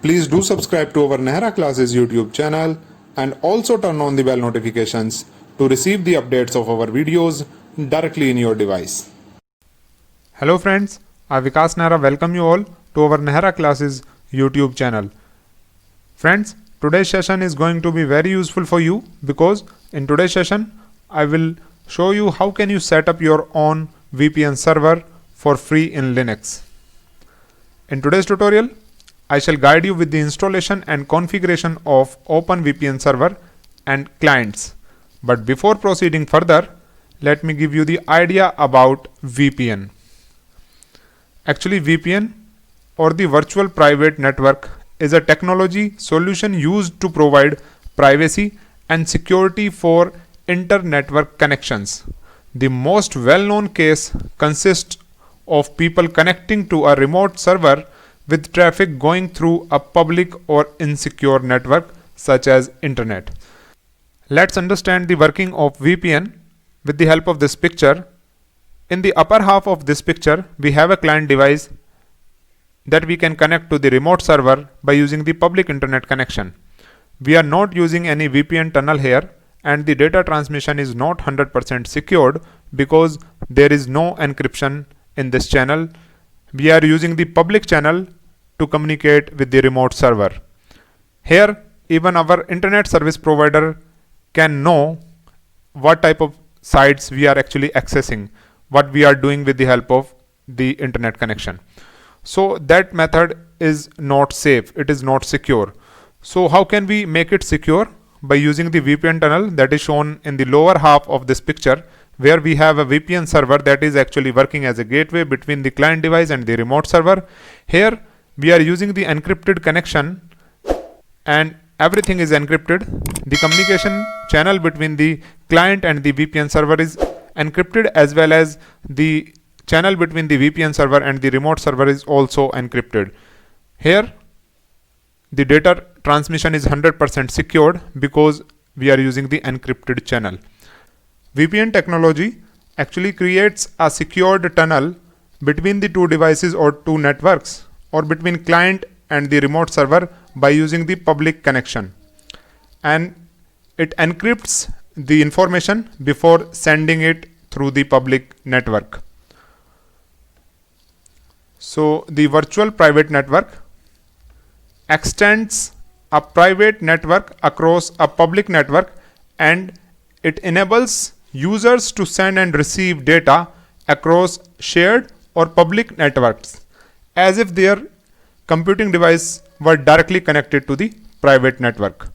Please do subscribe to our Nehra Classes YouTube channel and also turn on the bell notifications to receive the updates of our videos directly in your device. Hello friends, I Vikas Nehra welcome you all to our Nehra Classes YouTube channel. Friends, today's session is going to be very useful for you because in today's session I will show you how can you set up your own VPN server for free in Linux. In today's tutorial, I shall guide you with the installation and configuration of OpenVPN server and clients. But before proceeding further, let me give you the idea about VPN. Actually, VPN or the virtual private network is a technology solution used to provide privacy and security for inter-network connections. The most well-known case consists of people connecting to a remote server with traffic going through a public or insecure network such as internet. Let's understand the working of VPN with the help of this picture. In the upper half of this picture, we have a client device that we can connect to the remote server by using the public internet connection. We are not using any VPN tunnel here, and the data transmission is not 100% secured because there is no encryption in this channel. We are using the public channel to communicate with the remote server. Here, even our internet service provider can know what type of sites we are actually accessing, what we are doing with the help of the internet connection. So that method is not safe, it is not secure. So how can we make it secure? By using the VPN tunnel that is shown in the lower half of this picture, where we have a VPN server that is actually working as a gateway between the client device and the remote server. Here we are using the encrypted connection and everything is encrypted. The communication channel between the client and the VPN server is encrypted, as well as the channel between the VPN server and the remote server is also encrypted. Here the data transmission is 100% secured because we are using the encrypted channel. VPN technology actually creates a secured tunnel between the two devices or two networks, or between client and the remote server by using the public connection, and it encrypts the information before sending it through the public network. So the virtual private network extends a private network across a public network, and it enables users to send and receive data across shared or public networks as if their computing device were directly connected to the private network.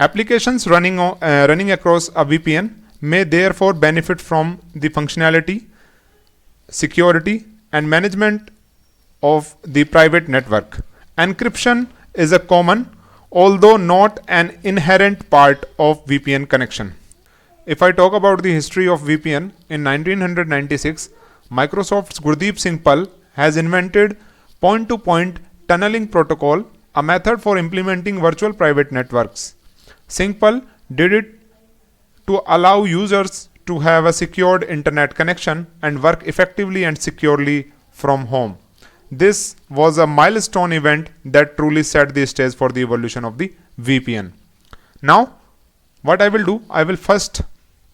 Applications running across a VPN may therefore benefit from the functionality, security, and management of the private network. Encryption is a common, although not an inherent part of VPN connection. If I talk about the history of VPN, in 1996, Microsoft's Gurdeep Singh Pal has invented point-to-point tunneling protocol, a method for implementing virtual private networks. Singh Pal did it to allow users to have a secured internet connection and work effectively and securely from home. This was a milestone event that truly set the stage for the evolution of the VPN. Now, what I will do, I will first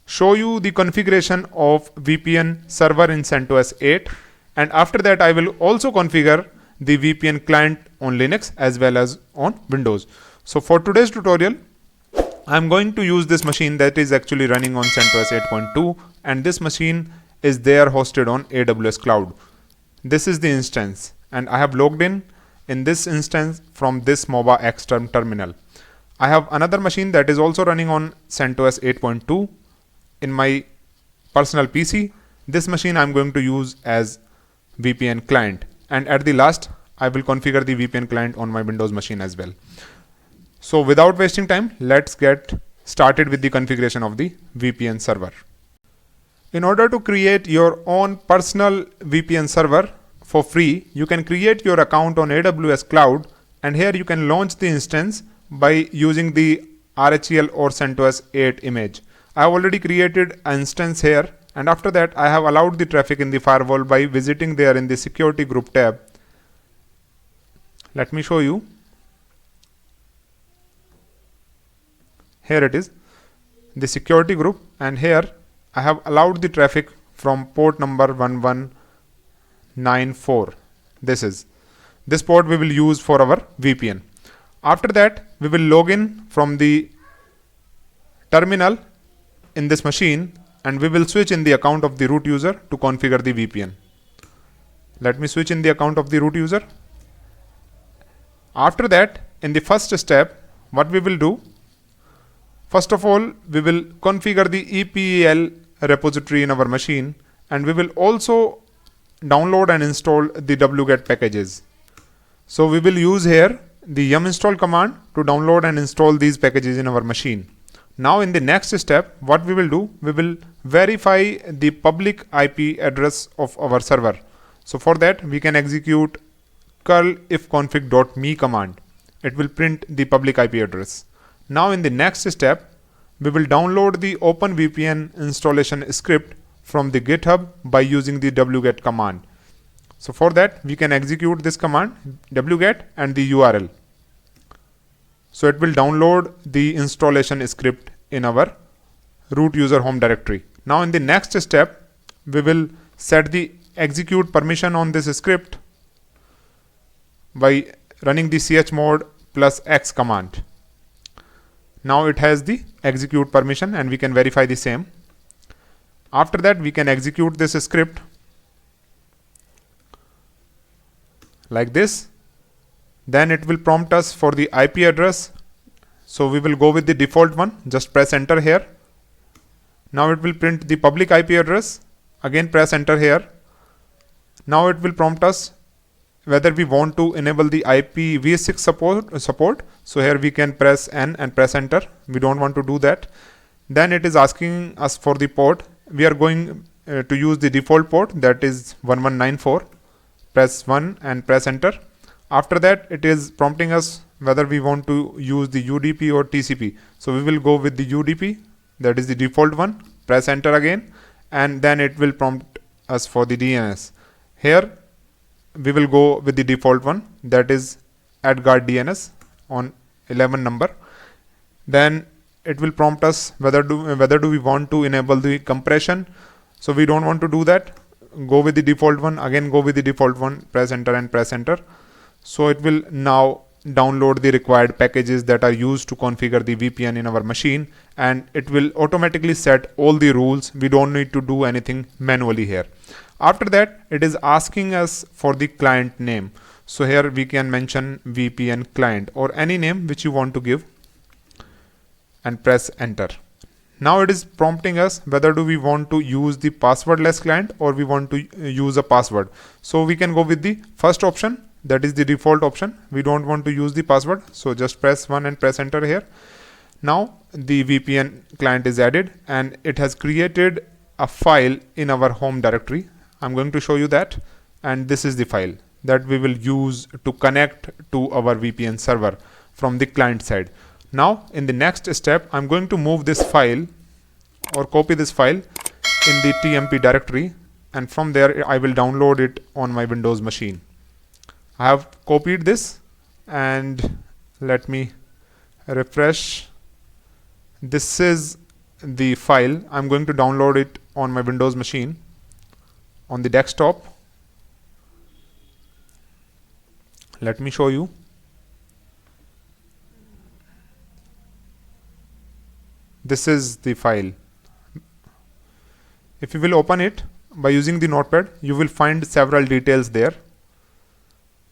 show you the configuration of VPN server in CentOS 8, and after that I will also configure the VPN client on Linux as well as on Windows. So for today's tutorial, I am going to use this machine that is actually running on CentOS 8.2, and this machine is there hosted on AWS Cloud. This is the instance, and I have logged in this instance from this MOBA Xterm terminal. I have another machine that is also running on CentOS 8.2 in my personal PC. This machine I am going to use as VPN client, and at the last I will configure the VPN client on my Windows machine as well. So without wasting time, let's get started with the configuration of the VPN server. In order to create your own personal VPN server for free, you can create your account on AWS Cloud, and here you can launch the instance by using the RHEL or CentOS 8 image. I have already created an instance here, and after that I have allowed the traffic in the firewall by visiting there in the security group tab. Let me show you. Here it is, the security group, and here I have allowed the traffic from port number 1194. This port we will use for our VPN. After that, we will log in from the terminal in this machine, and we will switch in the account of the root user to configure the VPN. Let me switch in the account of the root user. After that, in the first step, what we will do, first of all, we will configure the EPEL repository in our machine, and we will also download and install the wget packages. So we will use here the yum install command to download and install these packages in our machine. Now in the next step, what we will do, we will verify the public IP address of our server. So for that, we can execute curl ifconfig.me command. It will print the public IP address. Now in the next step, we will download the OpenVPN installation script from the GitHub by using the wget command. So for that, we can execute this command wget and the URL. So it will download the installation script in our root user home directory. Now in the next step, we will set the execute permission on this script by running the chmod +x command. Now it has the execute permission, and we can verify the same. After that, we can execute this script like this. Then it will prompt us for the IP address. So we will go with the default one. Just press enter here. Now it will print the public IP address. Again press enter here. Now it will prompt us whether we want to enable the IPv6 support. So here we can press N and press enter. We don't want to do that. Then it is asking us for the port. We are going to use the default port, that is 1194. Press 1 and press enter. After that, it is prompting us whether we want to use the UDP or TCP. So we will go with the UDP, that is the default one. Press enter again, and then it will prompt us for the DNS. Here we will go with the default one, that is AdGuard DNS on 11 number. Then it will prompt us whether do we want to enable the compression. So we don't want to do that. Go with the default one. Again go with the default one. Press enter and press enter. So it will now download the required packages that are used to configure the VPN in our machine, and it will automatically set all the rules. We don't need to do anything manually here. After that, it is asking us for the client name. So here we can mention VPN client or any name which you want to give, and press enter. Now it is prompting us whether do we want to use the passwordless client or we want to use a password. So we can go with the first option, that is the default option. We don't want to use the password, so just press 1 and press enter here. Now the VPN client is added, and it has created a file in our home directory. I'm going to show you that, and this is the file that we will use to connect to our VPN server from the client side. Now in the next step, I'm going to move this file or copy this file in the TMP directory, and from there I will download it on my Windows machine. I have copied this, and let me refresh. This is the file. I'm going to download it on my Windows machine on the desktop. Let me show you. This is the file. If you will open it by using the notepad, you will find several details there.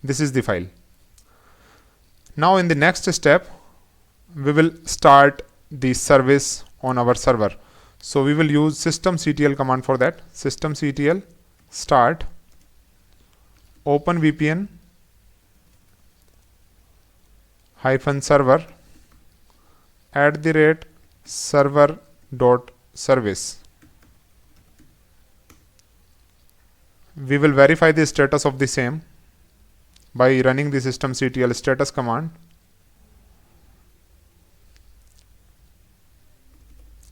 This is the file. Now in the next step, we will start the service on our server. So we will use systemctl command for that. Systemctl start OpenVPN -server @server.service. We will verify the status of the same by running the systemctl status command.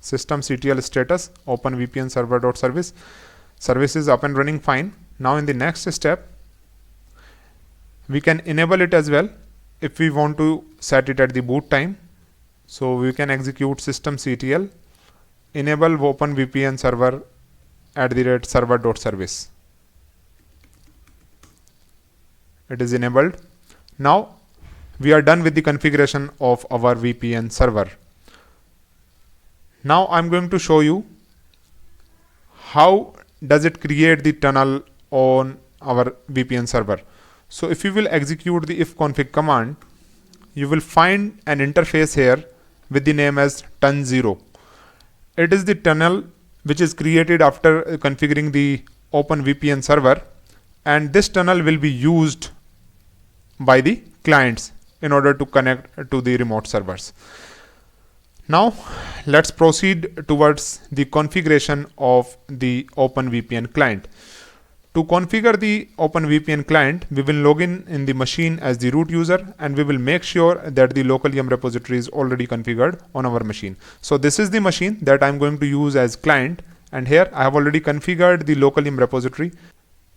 Systemctl status OpenVPN server.service. Service is up and running fine. Now in the next step, we can enable it as well if we want to set it at the boot time. So we can execute systemctl enable OpenVPN server @server.service. It is enabled. Now we are done with the configuration of our VPN server. Now I'm going to show you how does it create the tunnel on our VPN server. So if you will execute the ifconfig command, you will find an interface here with the name as tun0. It is the tunnel which is created after configuring the OpenVPN server, and this tunnel will be used by the clients in order to connect to the remote servers. Now let's proceed towards the configuration of the OpenVPN client. To configure the OpenVPN client, we will log in the machine as the root user, and we will make sure that the local yum repository is already configured on our machine. So this is the machine that I'm going to use as client, and here I have already configured the local yum repository.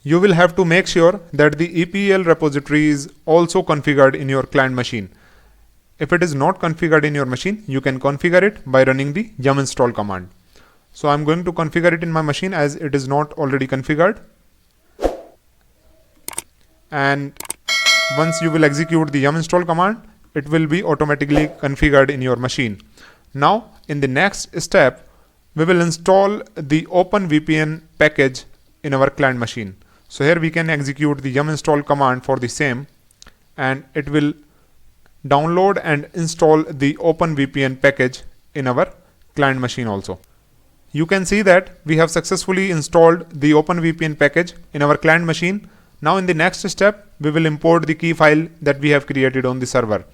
You will have to make sure that the EPEL repository is also configured in your client machine. If it is not configured in your machine, you can configure it by running the yum install command. So I'm going to configure it in my machine as it is not already configured. And once you will execute the yum install command, it will be automatically configured in your machine. Now in the next step, we will install the OpenVPN package in our client machine. So here we can execute the yum install command for the same, and it will download and install the OpenVPN package in our client machine also. You can see that we have successfully installed the OpenVPN package in our client machine. Now in the next step, we will import the key file that we have created on the server.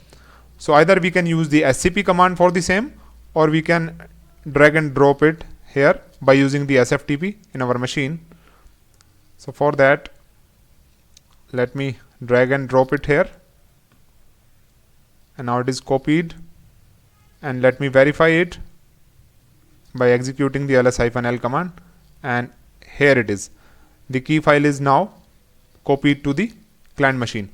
So either we can use the scp command for the same, or we can drag and drop it here by using the sftp in our machine. So for that, let me drag and drop it here, and now it is copied, and let me verify it by executing the ls-l command, and here it is. The key file is now copied to the client machine.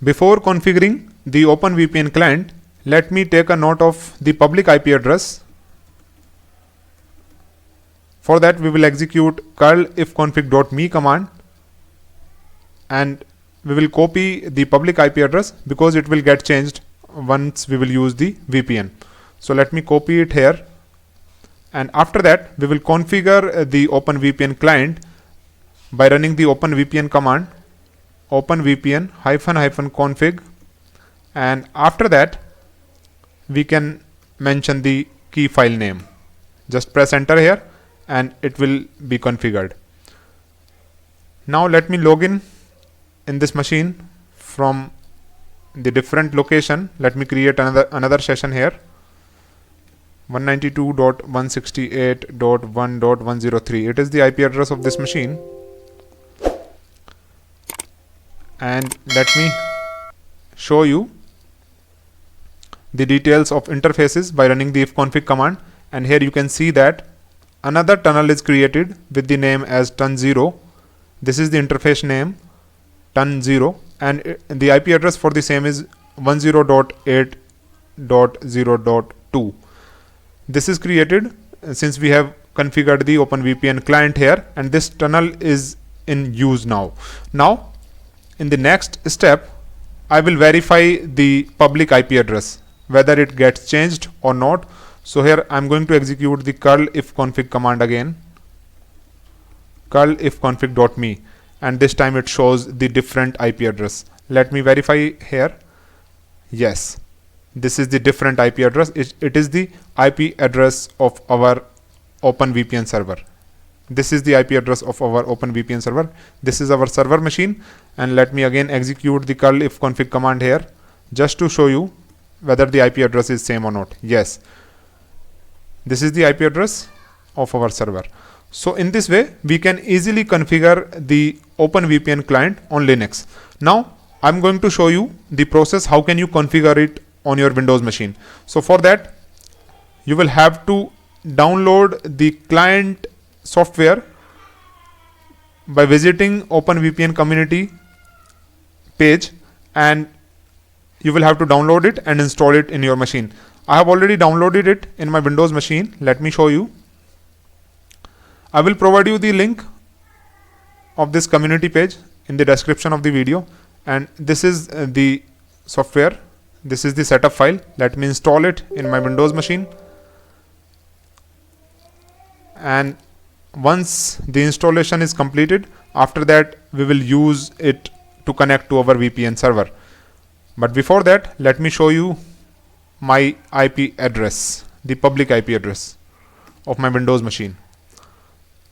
Before configuring the OpenVPN client, let me take a note of the public IP address. For that, we will execute curl ifconfig.me command, and we will copy the public IP address because it will get changed once we will use the VPN. So let me copy it here, and after that we will configure the OpenVPN client by running the OpenVPN command, openvpn --config, and after that we can mention the key file name. Just press enter here and it will be configured. Now let me log in this machine from the different location. Let me create another session here, 192.168.1.103. It is the IP address of this machine. And let me show you the details of interfaces by running the ifconfig command, and here you can see that another tunnel is created with the name as tun0. This is the interface name, tun0, and the IP address for the same is 10.8.0.2. This is created since we have configured the OpenVPN client here, and this tunnel is in use now. Now in the next step, I will verify the public IP address, whether it gets changed or not. So here I'm going to execute the curl ifconfig command again, curl ifconfig.me, and this time it shows the different IP address. Let me verify here. Yes, this is the different IP address. It is the IP address of our OpenVPN server. This is the IP address of our OpenVPN server. This is our server machine, and let me again execute the curl ifconfig command here just to show you whether the IP address is same or not. Yes, this is the IP address of our server. So in this way we can easily configure the OpenVPN client on Linux. Now I'm going to show you the process how can you configure it on your Windows machine. So for that, you will have to download the client software by visiting OpenVPN community page, and you will have to download it and install it in your machine. I have already downloaded it in my Windows machine. Let me show you. I will provide you the link of this community page in the description of the video, and this is the software. This is the setup file. Let me install it in my Windows machine, and once the installation is completed, after that we will use it to connect to our VPN server. But before that, let me show you my IP address, the public IP address of my Windows machine.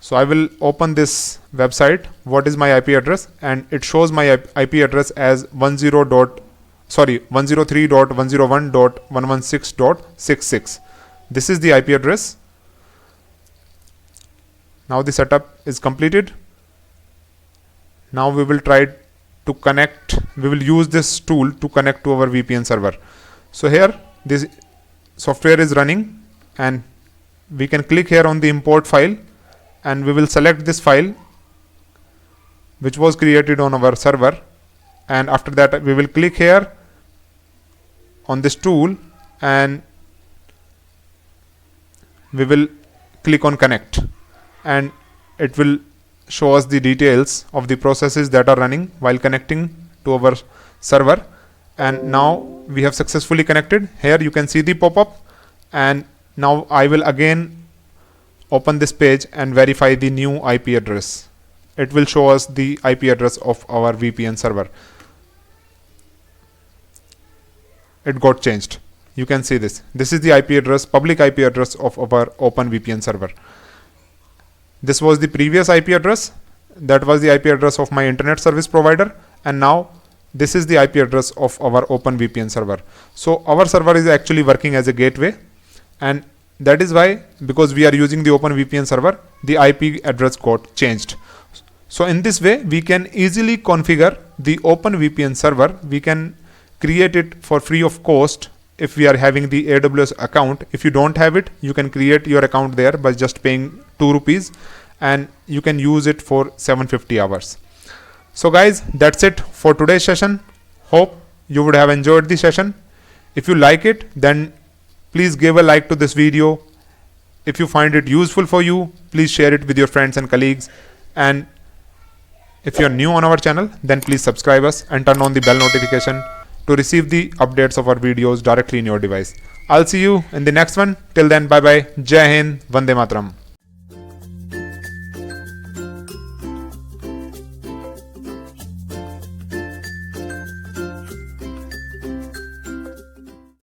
So I will open this website. What is my IP address? And it shows my IP address as 103.101.116.66. This is the IP address. Now the setup is completed. Now we will try to connect. We will use this tool to connect to our VPN server. So here this software is running, and we can click here on the import file, and we will select this file which was created on our server, and after that we will click here on this tool and we will click on connect, and it will show us the details of the processes that are running while connecting to our server. And now we have successfully connected. Here you can see the pop-up, and now I will again open this page and verify the new IP address. It will show us the IP address of our VPN server. It got changed. You can see this. This is the IP address, public IP address of our OpenVPN server. This was the previous IP address. That was the IP address of my internet service provider, and now this is the IP address of our OpenVPN server. So our server is actually working as a gateway, and that is why, because we are using the OpenVPN server, the IP address got changed. So in this way we can easily configure the OpenVPN server. We can create it for free of cost if we are having the AWS account. If you don't have it, you can create your account there by just paying 2 rupees, and you can use it for 750 hours. So guys, that's it for today's session. Hope you would have enjoyed the session. If you like it, then please give a like to this video. If you find it useful for you, please share it with your friends and colleagues. And if you are new on our channel, then please subscribe us and turn on the bell notification to receive the updates of our videos directly in your device. I'll see you in the next one. Till then, bye bye. Jai Hind, Vande Mataram.